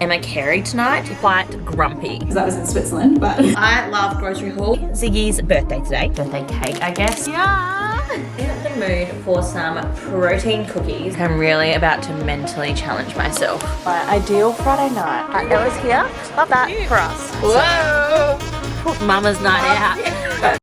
Emma Carey tonight. Quite grumpy. Because that was in Switzerland, but I love grocery haul. Ziggy's birthday today. Birthday cake, I guess. Yeah. In the mood for some protein cookies. I'm really about to mentally challenge myself. My ideal Friday night. Ella's here. Love that for us. Whoa. Mama's night out.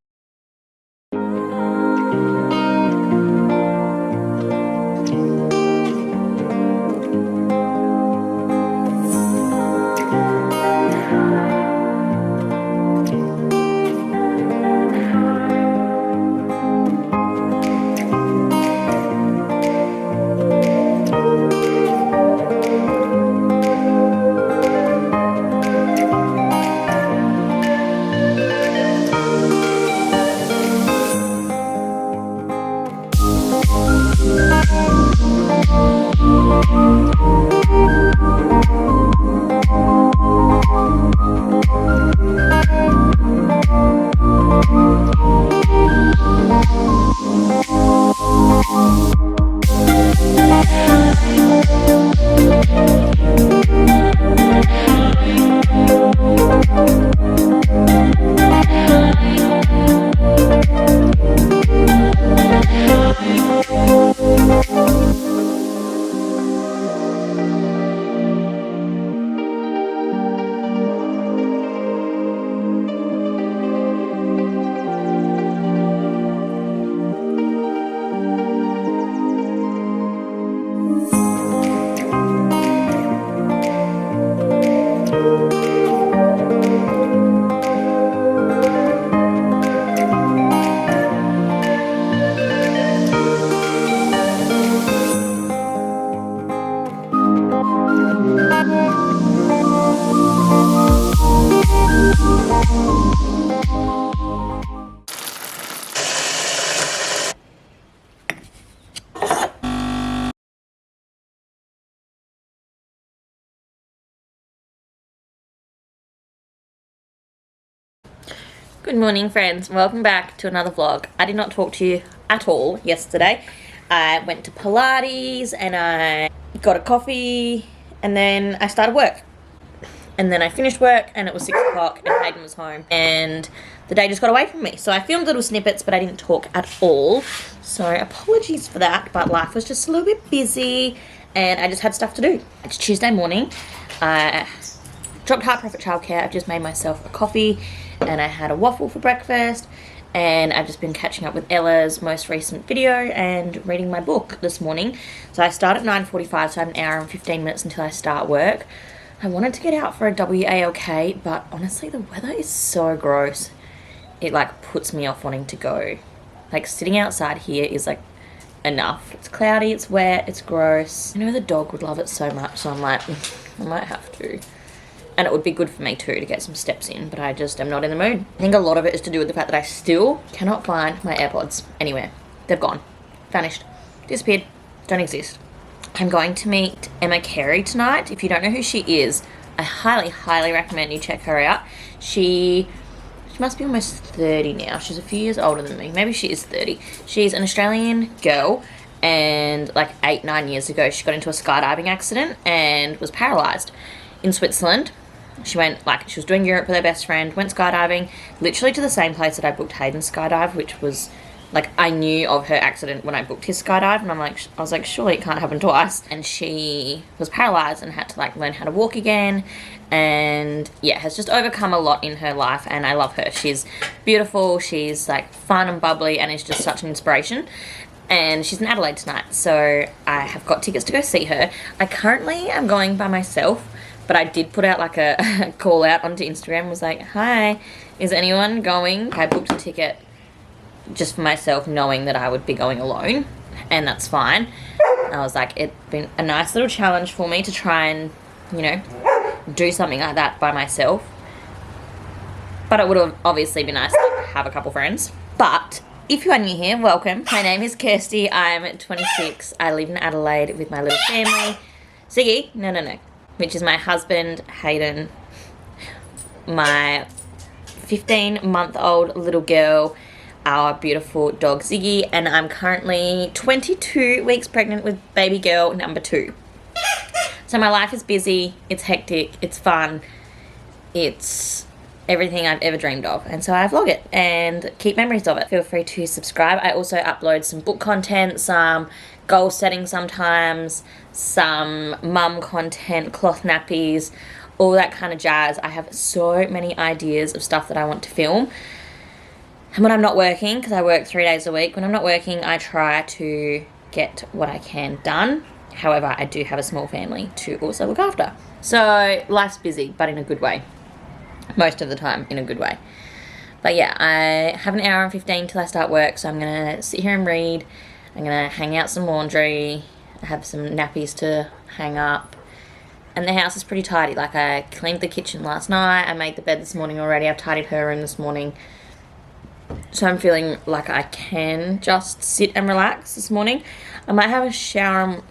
Good morning, friends. Welcome back to another vlog. I did not talk to you at all yesterday. I went to Pilates and I got a coffee and then I started work. And then I finished work and it was 6 o'clock and Hayden was home and the day just got away from me. So I filmed little snippets but I didn't talk at all. So apologies for that, but life was just a little bit busy and I just had stuff to do. It's Tuesday morning. I dropped Heart Profit Childcare. I've just made myself a coffee and I had a waffle for breakfast and I've just been catching up with Ella's most recent video and reading my book this morning. So I start at 9:45, so I have an hour and 15 minutes until I start work. I wanted to get out for a WALK, but honestly the weather is so gross. It like puts me off wanting to go. Like sitting outside here is like enough. It's cloudy, it's wet, it's gross. I know the dog would love it so much, so I'm like, I might have to. And it would be good for me too to get some steps in, but I just am not in the mood. I think a lot of it is to do with the fact that I still cannot find my AirPods anywhere. They've gone, vanished, disappeared, don't exist. I'm going to meet Emma Carey tonight. If you don't know who she is, I highly, highly recommend you check her out. She must be almost 30 now. She's a few years older than me. Maybe she is 30. She's an Australian girl and like 8-9 years ago, she got into a skydiving accident and was paralyzed in Switzerland. She went, like, she was doing Europe with her best friend, went skydiving, literally to the same place that I booked Hayden's skydive, which was, like, I knew of her accident when I booked his skydive, and I was like, surely it can't happen twice. And she was paralyzed and had to, like, learn how to walk again, and, yeah, has just overcome a lot in her life, and I love her. She's beautiful, she's, like, fun and bubbly, and is just such an inspiration. And she's in Adelaide tonight, so I have got tickets to go see her. I currently am going by myself, but I did put out like a call out onto Instagram, was like, hi, is anyone going? I booked a ticket just for myself, knowing that I would be going alone, and that's fine. I was like, it'd been a nice little challenge for me to try and, you know, do something like that by myself. But it would have obviously been nice to have a couple friends. But if you are new here, welcome. My name is Kirsty. I'm 26. I live in Adelaide with my little family. Ziggy, no, which is my husband, Hayden, my 15-month-old little girl, our beautiful dog Ziggy, and I'm currently 22 weeks pregnant with baby girl number 2. So my life is busy, it's hectic, it's fun, it's everything I've ever dreamed of, and so I vlog it and keep memories of it. Feel free to subscribe. I also upload some book content, some goal setting sometimes, some mum content, cloth nappies, all that kind of jazz. I have so many ideas of stuff that I want to film. And when I'm not working, because I work 3 days a week, when I'm not working, I try to get what I can done. However, I do have a small family to also look after. So life's busy, but in a good way. Most of the time, in a good way. But yeah, I have an hour and 15 till I start work, so I'm going to sit here and read. I'm going to hang out some laundry. I have some nappies to hang up. And the house is pretty tidy. Like, I cleaned the kitchen last night. I made the bed this morning already. I've tidied her room this morning. So I'm feeling like I can just sit and relax this morning. I might have a shower.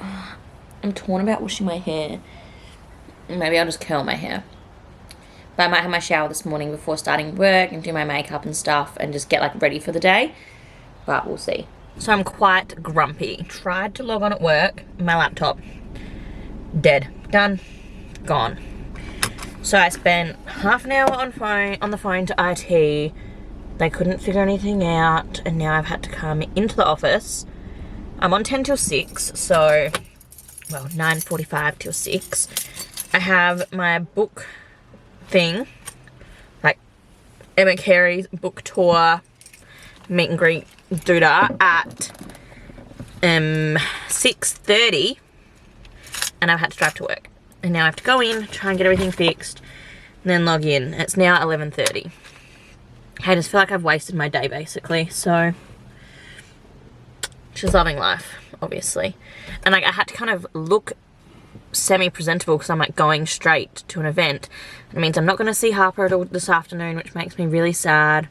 I'm torn about washing my hair. Maybe I'll just curl my hair. But I might have my shower this morning before starting work and do my makeup and stuff and just get like ready for the day. But we'll see. So I'm quite grumpy. Tried to log on at work. My laptop. Dead. Done. Gone. So I spent half an hour on the phone to IT. They couldn't figure anything out, and now I've had to come into the office. I'm on 10 till 6, so, well, 9:45 till 6. I have my book thing, like Emma Carey's book tour, meet and greet doodah at 6:30, and I've had to drive to work. And now I have to go in, try and get everything fixed, and then log in. It's now 11:30. I just feel like I've wasted my day, basically, so she's loving life, obviously. And like, I had to kind of look semi-presentable because I'm like going straight to an event. It means I'm not going to see Harper at all this afternoon, which makes me really sad.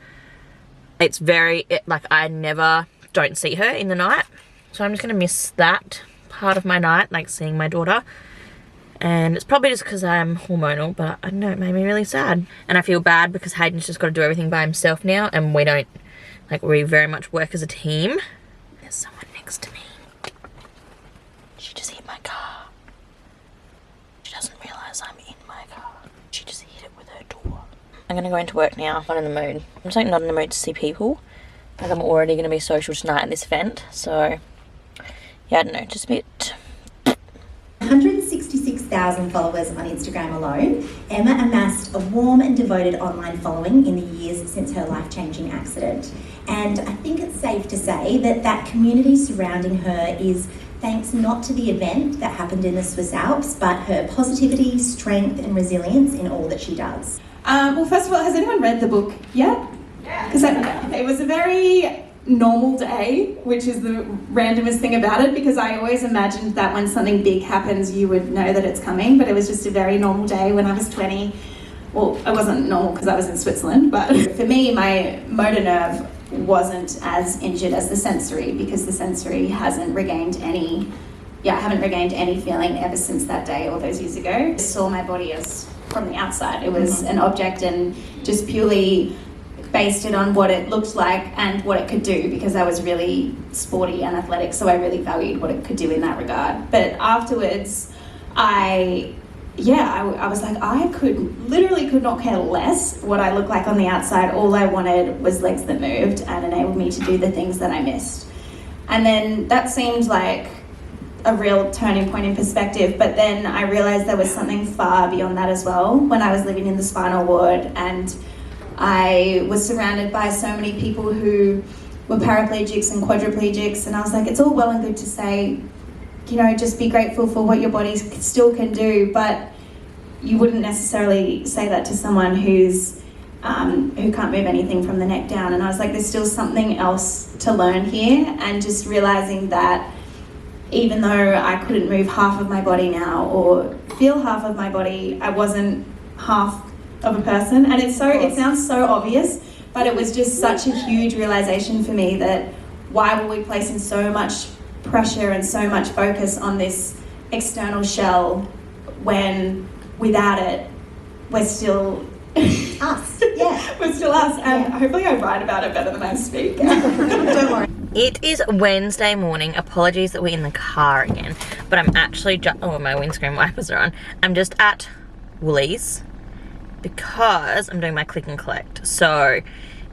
It's like, I never don't see her in the night, so I'm just going to miss that part of my night, like seeing my daughter. And it's probably just because I'm hormonal, but I don't know, it made me really sad. And I feel bad because Hayden's just got to do everything by himself now, and we don't, like, we very much work as a team. There's someone next to me. She just hit my car. She doesn't realise I'm in my car. She just hit it with her door. I'm going to go into work now. Not in the mood. I'm just like not in the mood to see people. Like, I'm already going to be social tonight at this event, so yeah, I don't know, just a bit... 166,000 followers on Instagram alone, Emma amassed a warm and devoted online following in the years since her life-changing accident. And I think it's safe to say that that community surrounding her is thanks not to the event that happened in the Swiss Alps, but her positivity, strength and resilience in all that she does. Well, first of all, has anyone read the book yet? Yeah. Because it was a very normal day, which is the randomest thing about it, because I always imagined that when something big happens you would know that it's coming, but it was just a very normal day when I was 20. Well, it wasn't normal because I was in Switzerland, but for me my motor nerve wasn't as injured as the sensory, because the sensory hasn't regained any, I haven't regained any feeling ever since that day all those years ago. I saw my body as from the outside. It was an object, and just purely based it on what it looked like and what it could do, because I was really sporty and athletic, so I really valued what it could do in that regard. But afterwards, I was like, I could not care less what I look like on the outside. All I wanted was legs that moved and enabled me to do the things that I missed. And then that seemed like a real turning point in perspective, but then I realized there was something far beyond that as well. When I was living in the spinal ward and I was surrounded by so many people who were paraplegics and quadriplegics, and I was like, it's all well and good to say, you know, just be grateful for what your body still can do, but you wouldn't necessarily say that to someone who can't move anything from the neck down. And I was like, there's still something else to learn here, and just realizing that even though I couldn't move half of my body now or feel half of my body, I wasn't half of a person. And it sounds so obvious, but it was just such a huge realization for me that why were we placing so much pressure and so much focus on this external shell when without it we're still us. Yeah. We're still us. And hopefully I write about it better than I speak. Don't worry. It is Wednesday morning. Apologies that we're in the car again, but I'm actually just, oh, my windscreen wipers are on. I'm just at Woolies because I'm doing my click and collect. So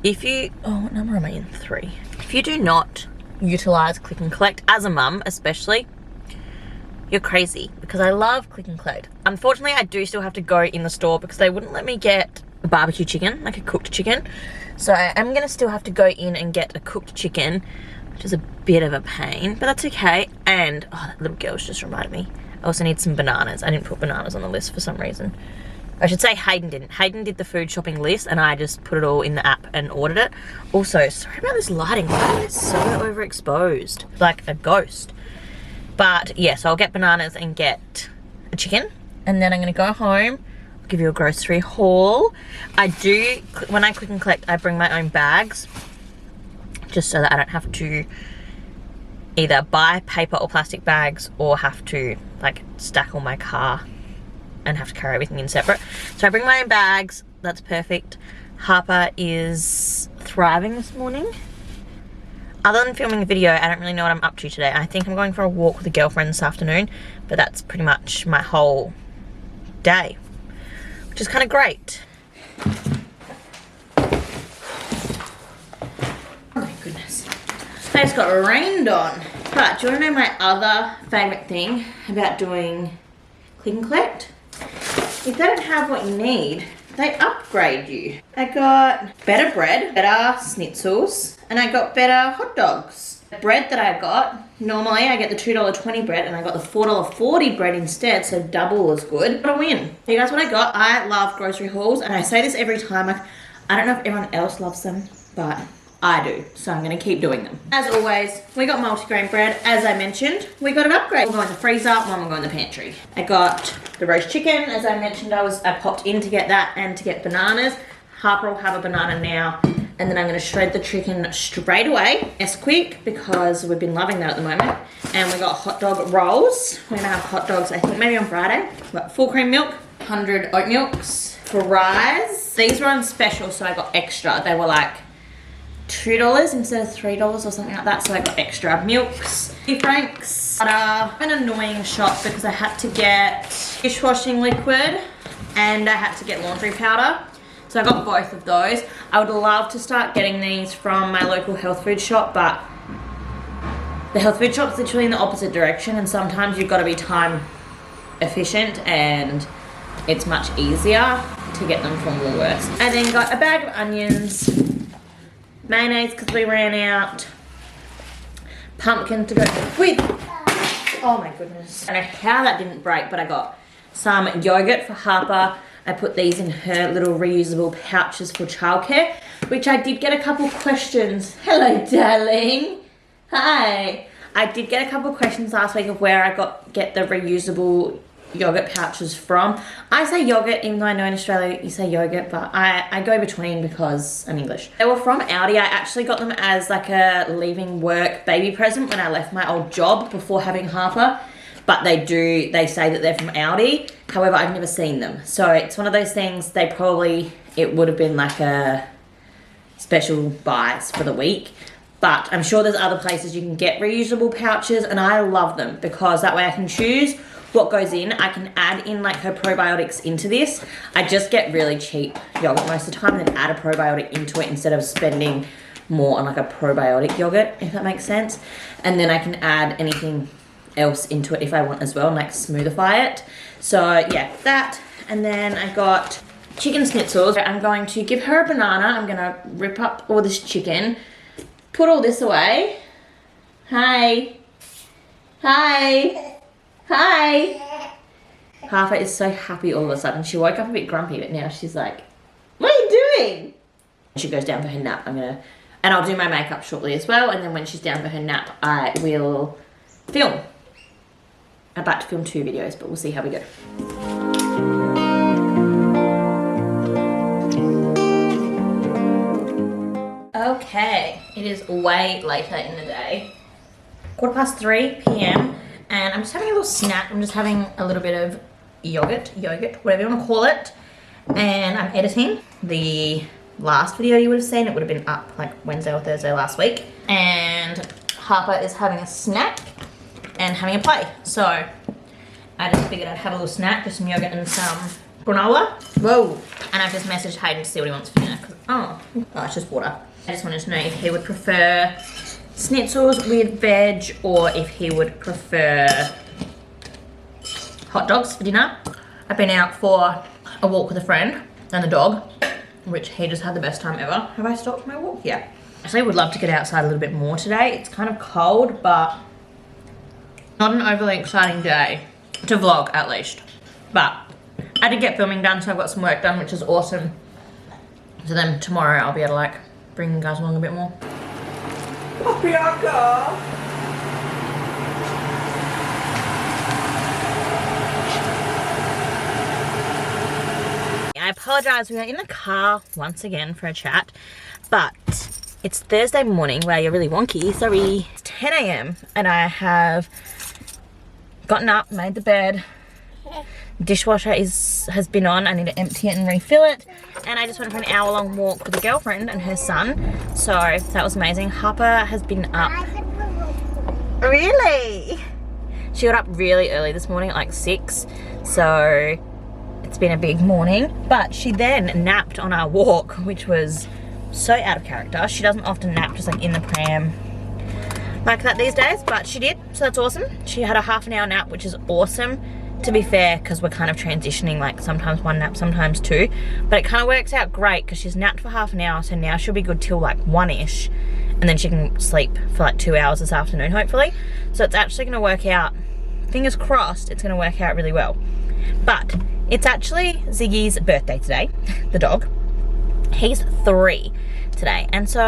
if you, oh, what number am I in? 3. If you do not utilize click and collect, as a mum especially, you're crazy, because I love click and collect. Unfortunately, I do still have to go in the store because they wouldn't let me get a barbecue chicken, like a cooked chicken. So I am gonna still have to go in and get a cooked chicken, which is a bit of a pain, but that's okay. And, oh, that little girl's just reminded me. I also need some bananas. I didn't put bananas on the list for some reason. I should say Hayden didn't. Hayden did the food shopping list and I just put it all in the app and ordered it. Also, sorry about this lighting. It's so overexposed, like a ghost. But yeah, so I'll get bananas and get a chicken, and then I'm gonna go home, give you a grocery haul. I do, when I click and collect, I bring my own bags, just so that I don't have to either buy paper or plastic bags or have to like stack all my car and have to carry everything in separate. So I bring my own bags, that's perfect. Harper is thriving this morning. Other than filming a video, I don't really know what I'm up to today. I think I'm going for a walk with a girlfriend this afternoon, but that's pretty much my whole day, which is kind of great. Oh my goodness. I just got rained on. But do you want to know my other favourite thing about doing click and collect? If they don't have what you need, they upgrade you. I got better bread, better schnitzels, and I got better hot dogs. The bread that I got, normally I get the $2.20 bread and I got the $4.40 bread instead, so double as good. What a win. You guys, what I got, I love grocery hauls, and I say this every time, like, I don't know if everyone else loves them, but I do, so I'm gonna keep doing them. As always, we got multigrain bread. As I mentioned, we got an upgrade. One will go in the freezer, one will go in the pantry. I got the roast chicken. As I mentioned, I popped in to get that and to get bananas. Harper will have a banana now, and then I'm gonna shred the chicken straight away. It's quick because we've been loving that at the moment. And we got hot dog rolls. We're gonna have hot dogs, I think maybe on Friday. Got full cream milk, 100 oat milks, fries. These were on special, so I got extra. They were like $2 instead of $3 or something like that, so I got extra milks, 50 francs, butter. An annoying shop because I had to get dishwashing liquid and I had to get laundry powder, so I got both of those. I would love to start getting these from my local health food shop, but the health food shop's literally in the opposite direction, and sometimes you've got to be time efficient and it's much easier to get them from Woolworths. I then got a bag of onions, mayonnaise because we ran out, pumpkin to go with, oh my goodness. I don't know how that didn't break, but I got some yogurt for Harper. I put these in her little reusable pouches for childcare, which I did get a couple questions. Hello, darling. Hi. I did get a couple questions last week of where I get the reusable yogurt pouches from. I say yogurt, even though I know in Australia you say yogurt, but I go between because I'm English. They were from Aldi. I actually got them as like a leaving work baby present when I left my old job before having Harper, but they say that they're from Aldi. However, I've never seen them, so it's one of those things. It would have been like a special buys for the week, but I'm sure there's other places you can get reusable pouches, and I love them because that way I can choose what goes in. I can add in like her probiotics into this. I just get really cheap yogurt most of the time and then add a probiotic into it instead of spending more on like a probiotic yogurt, if that makes sense. And then I can add anything else into it if I want as well, and like smoothify it. So yeah, that. And then I got chicken schnitzels. I'm going to give her a banana. I'm gonna rip up all this chicken, put all this away. Hi. Hi. Hi. Harper is so happy all of a sudden. She woke up a bit grumpy, but now she's like, what are you doing? She goes down for her nap. And I'll do my makeup shortly as well, and then when she's down for her nap, I will film. I'm about to film 2 videos, but we'll see how we go. Okay, it is way later in the day. 3:15 p.m. and I'm just having a little snack. I'm just having a little bit of yogurt, whatever you want to call it. And I'm editing the last video you would have seen. It would have been up like Wednesday or Thursday last week. And Harper is having a snack and having a play. So I just figured I'd have a little snack, just some yogurt and some granola. Whoa. And I've just messaged Hayden to see what he wants for dinner. Oh, it's just water. I just wanted to know if he would prefer schnitzels with veg or if he would prefer hot dogs for dinner. I've been out for a walk with a friend and the dog, which he just had the best time ever. Have I stopped my walk? Yeah. Actually, I would love to get outside a little bit more today. It's kind of cold, but not an overly exciting day to vlog, at least. But I did get filming done, so I've got some work done, which is awesome. So then tomorrow I'll be able to like bring you guys along a bit more. Paprika! I apologise, we are in the car once again for a chat, but it's Thursday morning. Wow, you're really wonky, sorry. It's 10 AM and I have gotten up, made the bed. Dishwasher has been on. I need to empty it and refill it. And I just went for an hour-long walk with a girlfriend and her son. So that was amazing. Harper has been up. Really? She got up really early this morning at like 6. So it's been a big morning. But she then napped on our walk, which was so out of character. She doesn't often nap just like in the pram like that these days, but she did, so that's awesome. She had a half an hour nap, which is awesome. To be fair, because we're kind of transitioning, like sometimes one nap, sometimes two, but it kind of works out great because she's napped for half an hour, so now she'll be good till like 1-ish, and then she can sleep for like 2 hours this afternoon, hopefully. So it's actually going to work out, fingers crossed, it's going to work out really well. But it's actually Ziggy's birthday today, the dog. He's 3 today, and so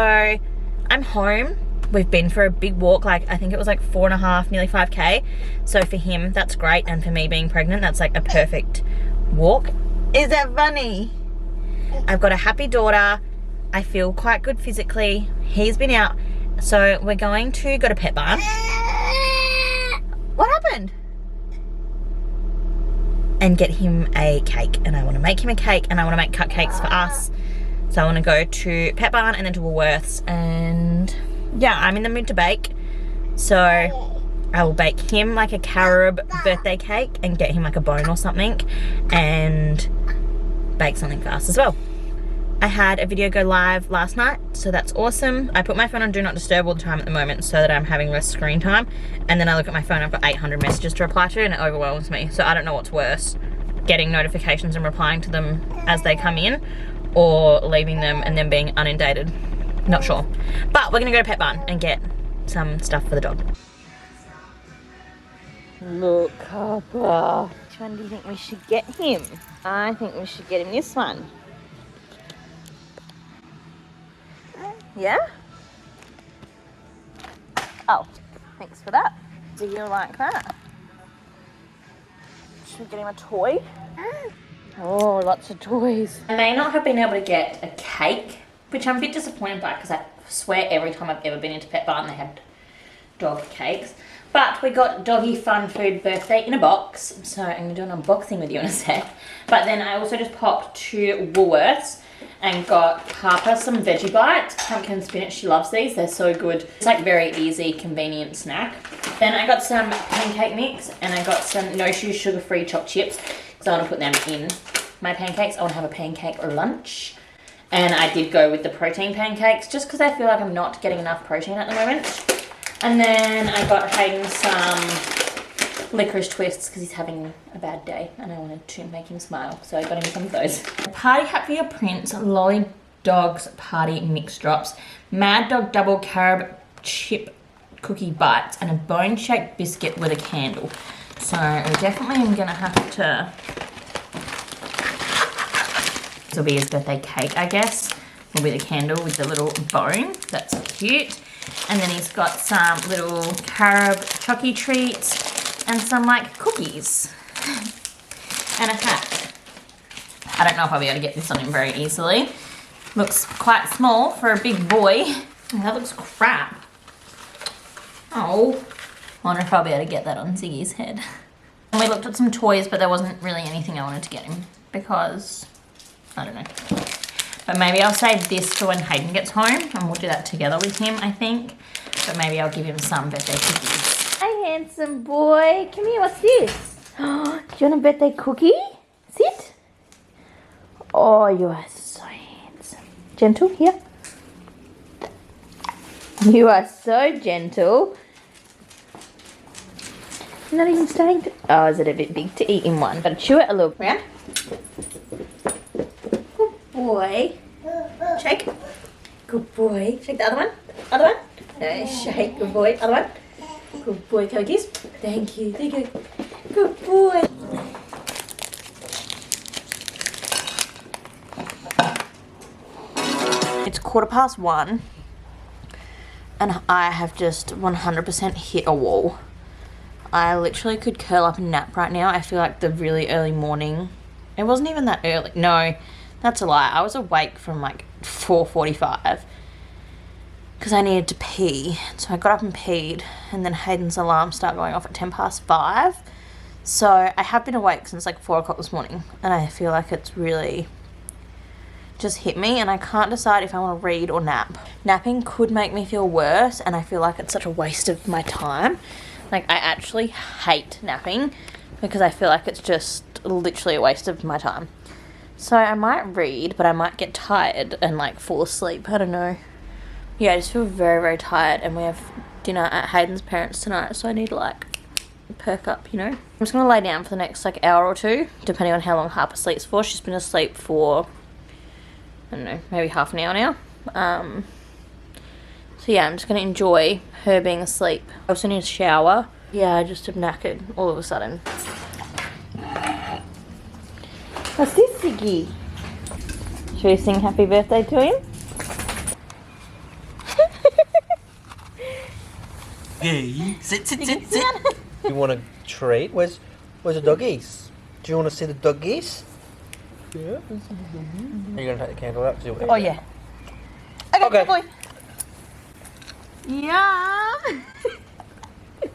I'm home. We've been for a big walk, like I think it was like 4.5, nearly 5K. So for him, that's great. And for me being pregnant, that's like a perfect walk. Is that funny? I've got a happy daughter. I feel quite good physically. He's been out. So we're going to go to Pet Barn. What happened? And get him a cake. And I want to make him a cake and I want to make cupcakes for us. So I want to go to Pet Barn and then to Woolworths, and yeah, I'm in the mood to bake, so I will bake him like a carob birthday cake and get him like a bone or something and bake something for us as well. I had a video go live last night, so that's awesome. I put my phone on Do Not Disturb all the time at the moment so that I'm having less screen time, and then I look at my phone, I've got 800 messages to reply to and it overwhelms me. So I don't know what's worse, getting notifications and replying to them as they come in, or leaving them and then being inundated. Not sure. But we're gonna go to Pet Barn and get some stuff for the dog. Look, Harper. Which one do you think we should get him? I think we should get him this one. Yeah? Oh, thanks for that. Do you like that? Should we get him a toy? Oh, lots of toys. I may not have been able to get a cake, which I'm a bit disappointed by because I swear every time I've ever been into Pet Barn they had dog cakes. But we got Doggy Fun Food birthday in a box, so I'm going to do an unboxing with you in a sec. But then I also just popped to Woolworths and got Harper some veggie bites, pumpkin spinach. She loves these, they're so good. It's like very easy, convenient snack. Then I got some pancake mix and I got some no shoe sugar-free chopped chips because I want to put them in my pancakes. I want to have a pancake lunch. And I did go with the protein pancakes just because I feel like I'm not getting enough protein at the moment. And then I got Hayden some licorice twists because he's having a bad day and I wanted to make him smile. So I got him some of those. Party Hat for Your Prince, Lolly Dogs Party Mix Drops, Mad Dog Double Carob Chip Cookie Bites, and a bone-shaped biscuit with a candle. So we definitely am going to have to... This will be his birthday cake, I guess. Will be the candle with the little bone. That's cute. And then he's got some little carob chocky treats and some like cookies and a hat. I don't know if I'll be able to get this on him very easily. Looks quite small for a big boy. Oh, that looks crap. Oh, I wonder if I'll be able to get that on Ziggy's head. And we looked at some toys, but there wasn't really anything I wanted to get him because I don't know. But maybe I'll save this for when Hayden gets home and we'll do that together with him, I think. But maybe I'll give him some birthday cookies. Hi, handsome boy. Come here, what's this? Do you want a birthday cookie? Sit. Oh, you are so handsome. Gentle, here. You are so gentle. Not even starting to... Oh, is it a bit big to eat in one? Gotta chew it a little. Round. Good boy. Shake. Good boy. Shake the other one. Other one. No, shake. Good boy. Other one. Good boy. Can we kiss? Thank you. Thank you. Good boy. It's 1:15 and I have just 100% hit a wall. I literally could curl up and nap right now. I feel like the really early morning. It wasn't even that early. No, that's a lie. I was awake from like 4:45 because I needed to pee. So I got up and peed, and then Hayden's alarm started going off at 5:10. So I have been awake since like 4 o'clock this morning, and I feel like it's really just hit me, and I can't decide if I want to read or nap. Napping could make me feel worse, and I feel like it's such a waste of my time. Like, I actually hate napping because I feel like it's just literally a waste of my time. So I might read, but I might get tired and like fall asleep. I don't know. Yeah, I just feel very, very tired, and we have dinner at Hayden's parents tonight, so I need to like perk up, you know. I'm just gonna lay down for the next like hour or two, depending on how long Harper sleeps for. She's been asleep for, I don't know, maybe half an hour now. So yeah, I'm just going to enjoy her being asleep. I also need a shower. Yeah, I just am knackered all of a sudden. What's this, Ziggy? Should we sing happy birthday to him? Hey, sit. You want a treat? Where's the doggies? Do you want to see the doggies? Yeah. Are you going to take the candle out? Oh yeah. Okay. Good boy. Yeah.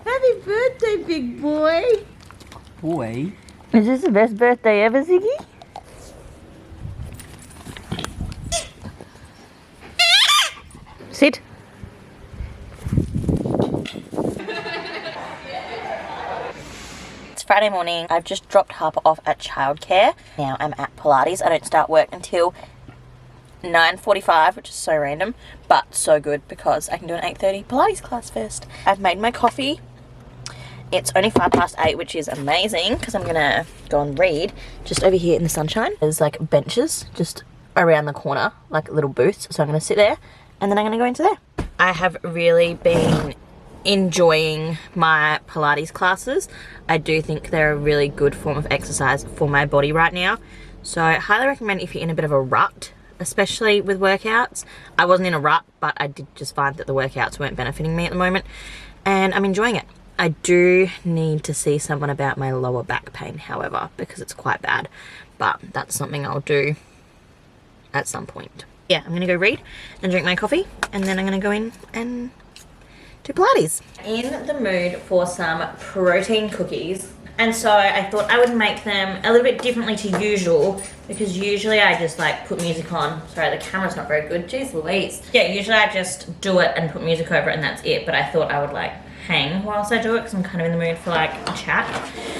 Happy birthday, big boy. Boy. Is this the best birthday ever, Ziggy? Sit. It's Friday morning. I've just dropped Harper off at childcare. Now I'm at Pilates. I don't start work until 9:45, which is so random, but so good because I can do an 8:30 Pilates class first. I've made my coffee. It's only 8:05, which is amazing because I'm gonna go and read just over here in the sunshine. There's like benches just around the corner, like little booths, so I'm gonna sit there and then I'm gonna go into there. I have really been enjoying my Pilates classes. I do think they're a really good form of exercise for my body right now, so I highly recommend if you're in a bit of a rut, especially with workouts. I wasn't in a rut, but I did just find that the workouts weren't benefiting me at the moment, and I'm enjoying it. I do need to see someone about my lower back pain, however, because it's quite bad, but that's something I'll do at some point. Yeah, I'm gonna go read and drink my coffee, and then I'm gonna go in and do Pilates. In the mood for some protein cookies. And so I thought I would make them a little bit differently to usual, because usually I just like put music on. Sorry, the camera's not very good. Jeez Louise. Yeah, usually I just do it and put music over it and that's it. But I thought I would like hang whilst I do it because I'm kind of in the mood for like a chat.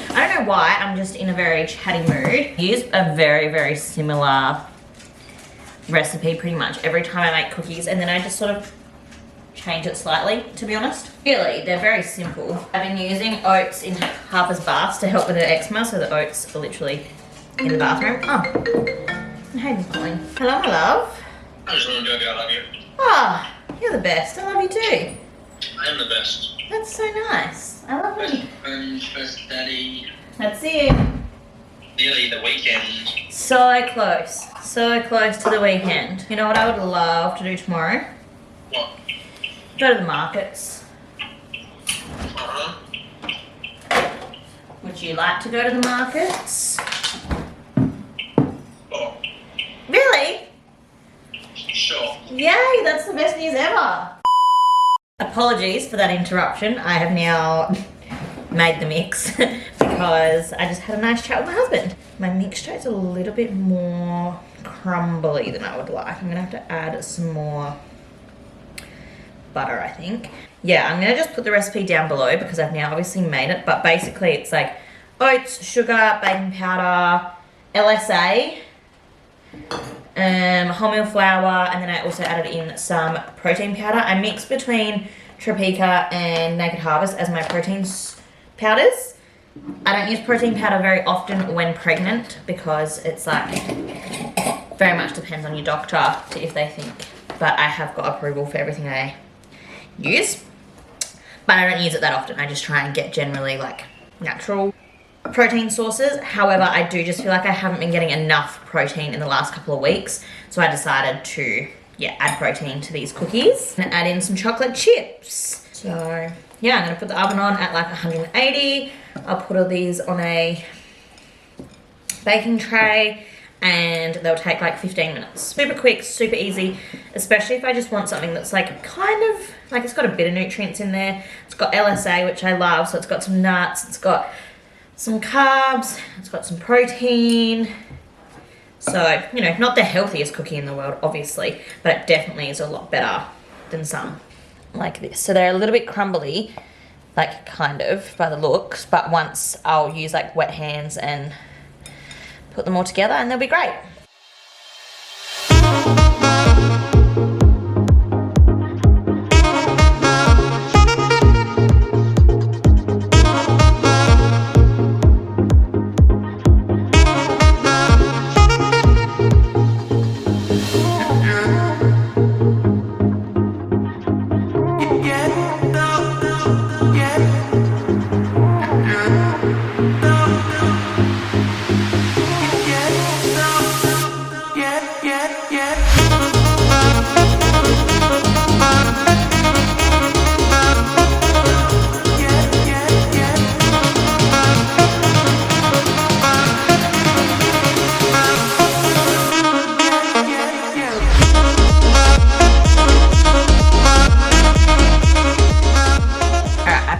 I don't know why, I'm just in a very chatty mood. I use a very, very similar recipe pretty much every time I make cookies, and then I just sort of change it slightly, to be honest. Really, they're very simple. I've been using oats in Harper's bath to help with her eczema, so the oats are literally in the bathroom. Oh, Hayden's calling. Hello, my love. I just want to tell you I love you. Ah, you're the best. I love you too. I am the best. That's so nice. I love Best you. friend, best daddy. That's it. Nearly the weekend. So close. So close to the weekend. You know what I would love to do tomorrow? What? Go to the markets. Uh-huh. Would you like to go to the markets? Oh, Really? sure. Yay, that's the best news ever. Apologies for that interruption. I have now made the mix because I just had a nice chat with my husband. My mixture is a little bit more crumbly than I would like. I'm gonna have to add some more butter, I think. Yeah, I'm gonna just put the recipe down below because I've now obviously made it, but basically it's like oats, sugar, baking powder, LSA, wholemeal flour, and then I also added in some protein powder. I mix between Tropika and Naked Harvest as my protein powders. I don't use protein powder very often when pregnant because it's like very much depends on your doctor to if they think, but I have got approval for everything I use, but I don't use it that often. I just try and get generally like natural protein sources. However, I do just feel like I haven't been getting enough protein in the last couple of weeks, so I decided to add protein to these cookies and add in some chocolate chips. So yeah, I'm gonna put the oven on at like 180. I'll put all these on a baking tray and they'll take like 15 minutes. Super quick, super easy, especially if I just want something that's like kind of like it's got a bit of nutrients in there. It's got LSA, which I love, so it's got some nuts, it's got some carbs, it's got some protein. So, you know, not the healthiest cookie in the world, obviously, but it definitely is a lot better than some like this. So they're a little bit crumbly, like kind of by the looks, but once I'll use like wet hands and put them all together and they'll be great.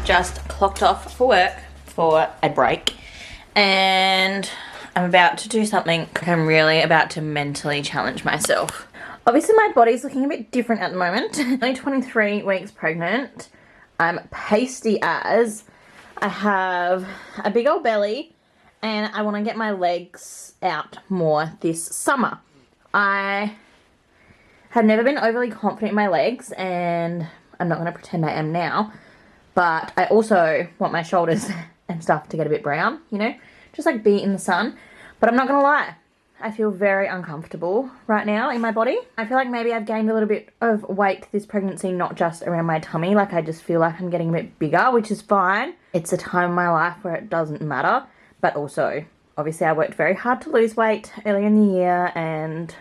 Just clocked off for work for a break and I'm about to do something. I'm really about to mentally challenge myself. Obviously my body's looking a bit different at the moment. Only 23 weeks pregnant. I'm pasty as. I have a big old belly and I want to get my legs out more this summer. I have never been overly confident in my legs and I'm not going to pretend I am now. But I also want my shoulders and stuff to get a bit brown, you know, just like be in the sun. But I'm not going to lie, I feel very uncomfortable right now in my body. I feel like maybe I've gained a little bit of weight this pregnancy, not just around my tummy. Like I just feel like I'm getting a bit bigger, which is fine. It's a time in my life where it doesn't matter. But also, obviously I worked very hard to lose weight earlier in the year and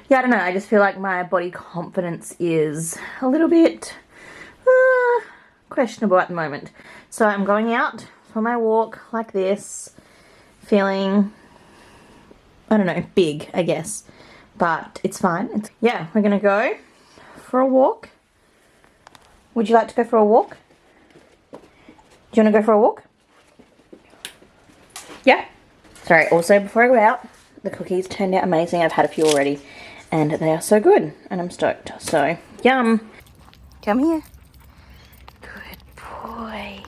yeah, I don't know. I just feel like my body confidence is a little bit questionable at the moment. So I'm going out for my walk like this, feeling, I don't know, big, I guess. But it's fine. Yeah, we're gonna go for a walk. Would you like to go for a walk? Do you want to go for a walk? Yeah? Sorry, also before I go out, the cookies turned out amazing. I've had a few already and they are so good and I'm stoked. So, yum. Come here. Boy.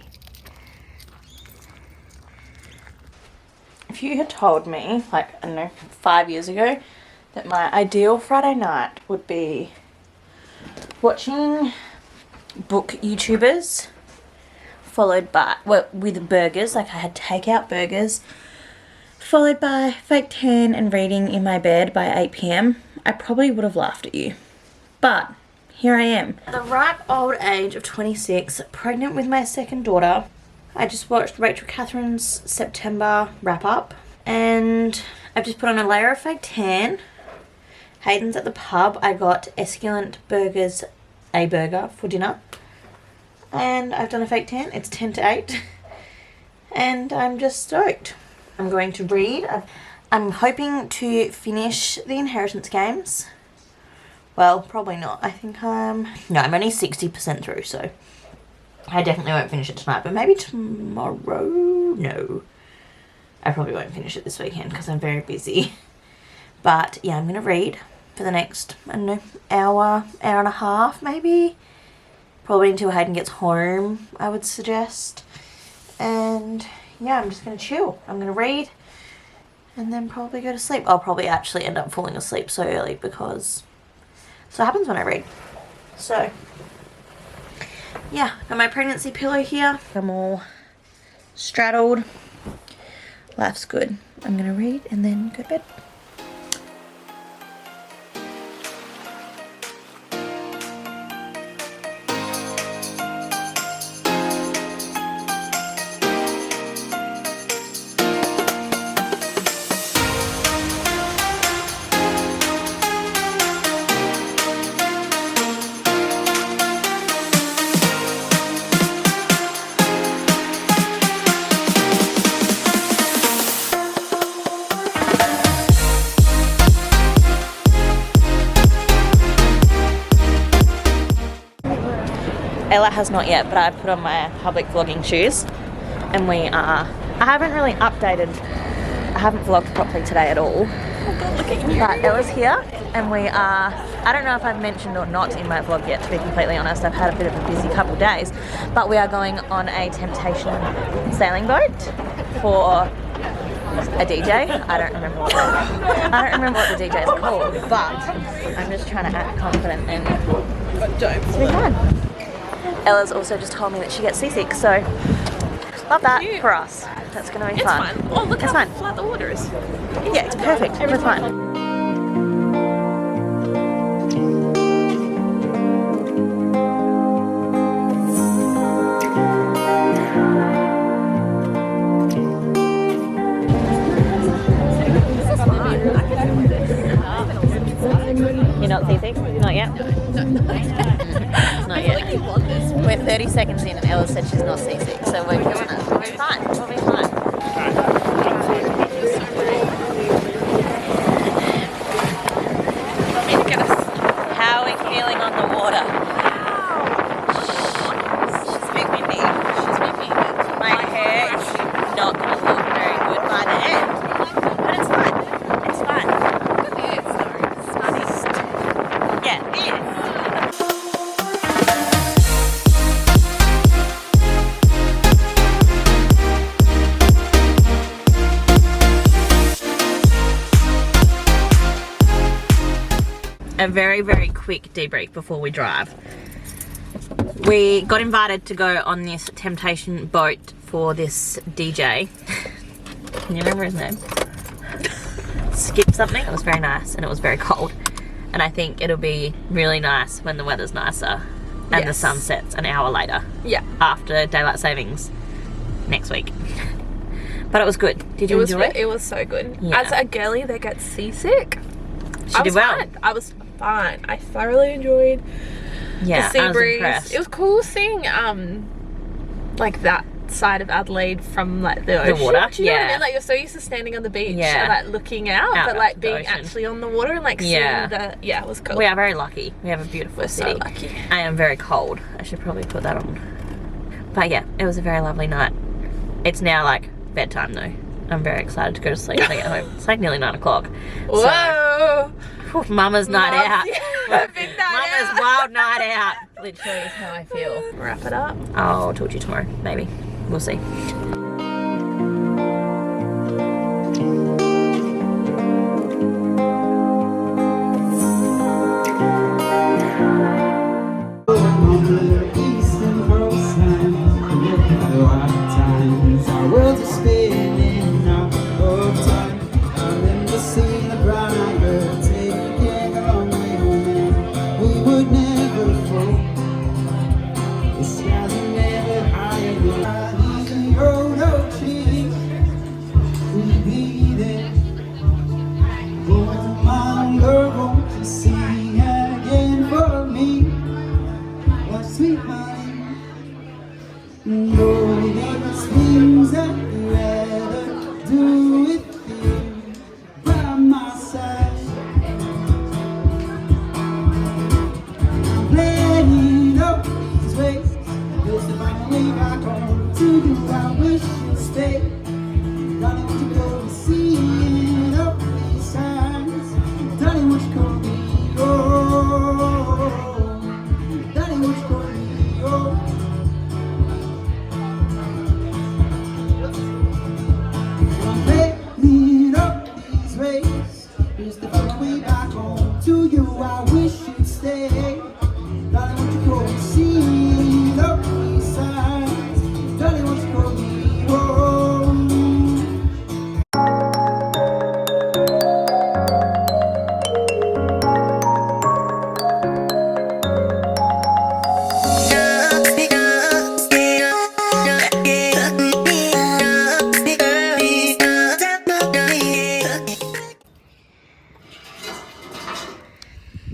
If you had told me, like, I don't know, 5 years ago, that my ideal Friday night would be watching book YouTubers, followed by, well, with burgers, like I had takeout burgers, followed by fake tan and reading in my bed by 8 p.m, I probably would have laughed at you. But here I am. At the ripe old age of 26, pregnant with my second daughter. I just watched Rachel Catherine's September wrap up and I've just put on a layer of fake tan. Hayden's at the pub. I got Esculent Burgers, a burger for dinner. And I've done a fake tan. It's 10 to 8. And I'm just stoked. I'm going to read. I'm hoping to finish the Inheritance Games. Well, probably not. I think no, I'm only 60% through, so I definitely won't finish it tonight, but maybe tomorrow? No. I probably won't finish it this weekend because I'm very busy. But yeah, I'm going to read for the next, I don't know, hour and a half maybe. Probably until Hayden gets home, I would suggest. And yeah, I'm just going to chill. I'm going to read and then probably go to sleep. I'll probably actually end up falling asleep so early because so happens when I read. So yeah, got my pregnancy pillow here. I'm all straddled. Life's good. I'm going to read and then go to bed. Ella has not yet, but I put on my public vlogging shoes and we are, I haven't really updated, I haven't vlogged properly today at all. Oh God, look at you. But Ella's here and we are, I don't know if I've mentioned or not in my vlog yet, to be completely honest. I've had a bit of a busy couple of days, but we are going on a temptation sailing boat for a DJ. I don't remember what the DJ is called, but I'm just trying to act confident and it's be fun. Ella's also just told me that she gets seasick, so love that for us. That's going to be fun. It's fun. Oh, look it's how fun. flat the water is. Yeah, it's perfect. It's fun. You're not seasick? Not yet? Not yet. We're 30 seconds in and Ella said she's not seasick, so we're doing it. We'll be fine. We'll be fine. How are we feeling on the water? She's a bit windy. My hair is not going to look very good by the end, but it's fine. It's fine. Yeah, it is. A very, very quick debrief before we drive. We got invited to go on this temptation boat for this DJ. Can you remember his name? Skip something. It was very nice and it was very cold. And I think it'll be really nice when the weather's nicer and the sun sets an hour later. Yeah. After daylight savings next week. But it was good. Did you enjoy it? It was so good. Yeah. As a girlie that gets seasick, She did well. fine. I was fine. I thoroughly enjoyed Yeah, the sea I was breeze. impressed. It was cool seeing like that side of Adelaide from like the ocean. water, Do you know what I yeah. mean? Like you're so used to standing on the beach Yeah. and like looking out, Out but like the being ocean. actually on the water and like Yeah. seeing the it was cool. We are very lucky. We have a beautiful We're so city. lucky. I am very cold. I should probably put that on. But yeah, it was a very lovely night. It's now like bedtime though. I'm very excited to go to sleep when I get home. It's like nearly 9 o'clock. Whoa! So, Mama's night out. Big night Mama's wild night out. Literally is how I feel. Wrap it up. I'll talk to you tomorrow, maybe. We'll see. The skies are never higher than it's the first way back home to you. I wish you'd stay. Darling, won't you go and see the east side? Darling, won't you go me home?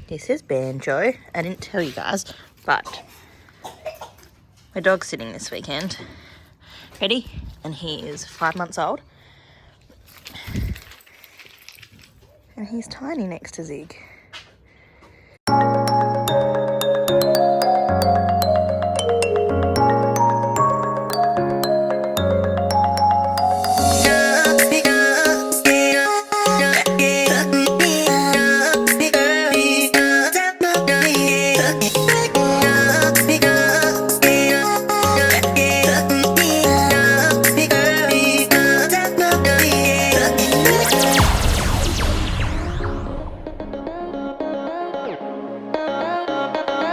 This is Banjo. I didn't tell you guys, but my dog's sitting this weekend. Ready? And he is 5 months old. And he's tiny next to Zig.